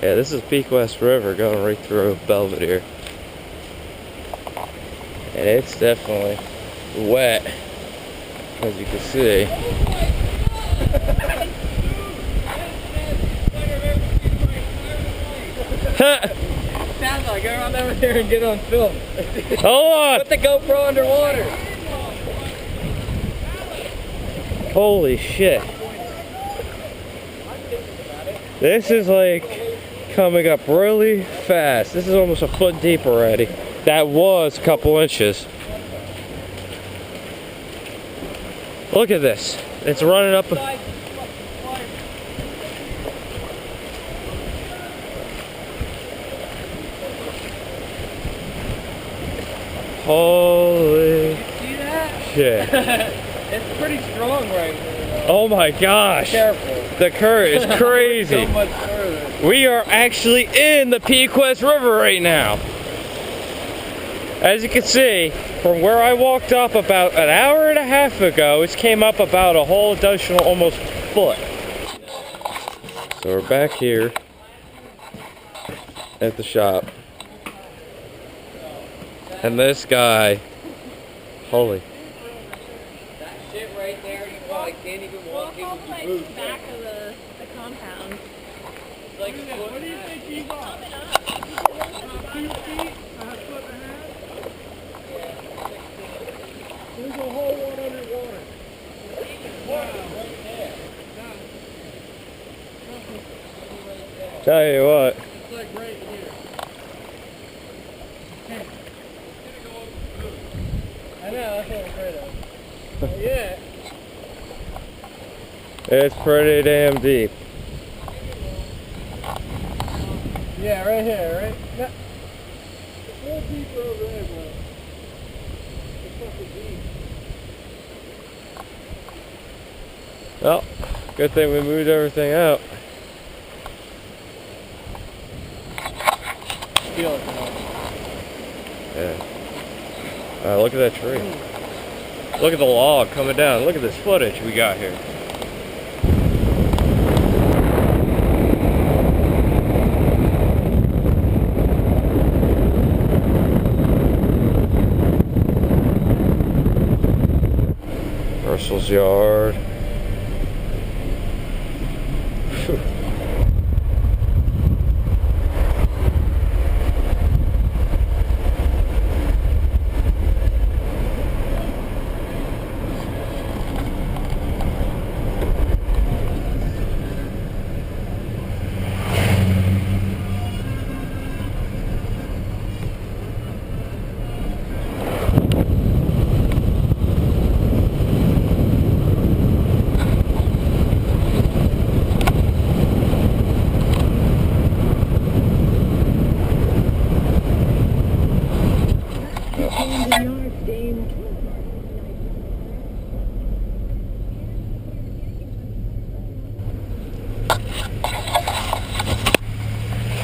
Yeah, this is Peak West River going right through Belvedere. And it's definitely wet, as you can see. Sounds like go run over there and get on film. Hold on! Put the GoPro underwater. Holy shit. This is like coming up really fast. This is almost a foot deep already. That was a couple inches. Look at this. It's running up. Holy shit. It's pretty strong right now. Oh my gosh. Careful. The current is crazy. So much further. We are actually in the Peak West River right now. As you can see, from where I walked up about an hour and a half ago, it came up about a whole additional almost foot. So we're back here at the shop. And this guy, holy. That shit right there, you probably can't even walk in with your boots. Back of the compound. It's like a foot. What do you think he's on? 2 feet? A foot and a half? There's a whole one underwater. Wow, right there. Tell you what. It's like right here. I know, that's what I'm afraid of. Yeah. It's pretty damn deep. Yeah, right here, right? No. It's a little deeper over there, bro. It's fucking deep. Well, good thing we moved everything out. Feel it. Yeah. Look at that tree. Look at the log coming down. Look at this footage we got here. Russell's yard.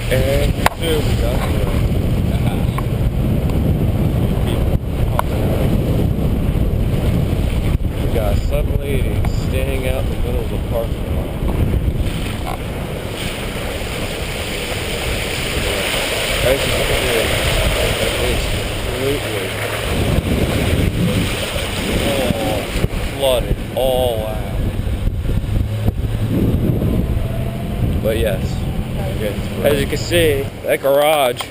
And two, we got some lady standing out in the middle of the parking lot. As you can see, it's completely flooded all out. But yes. As you can see, that garage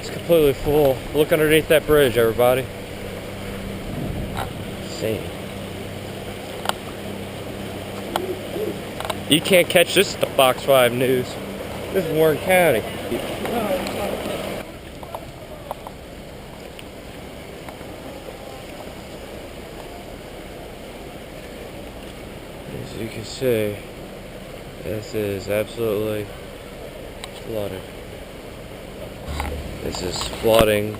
is completely full. Look underneath that bridge, everybody. Insane. You can't catch this at the Fox 5 News. This is Warren County. As you can see, this is absolutely flooded. This is flooding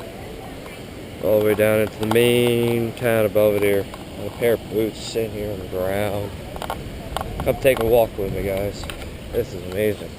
all the way down into the main town of Belvedere. A pair of boots sitting here on the ground. Come take a walk with me, guys. This is amazing.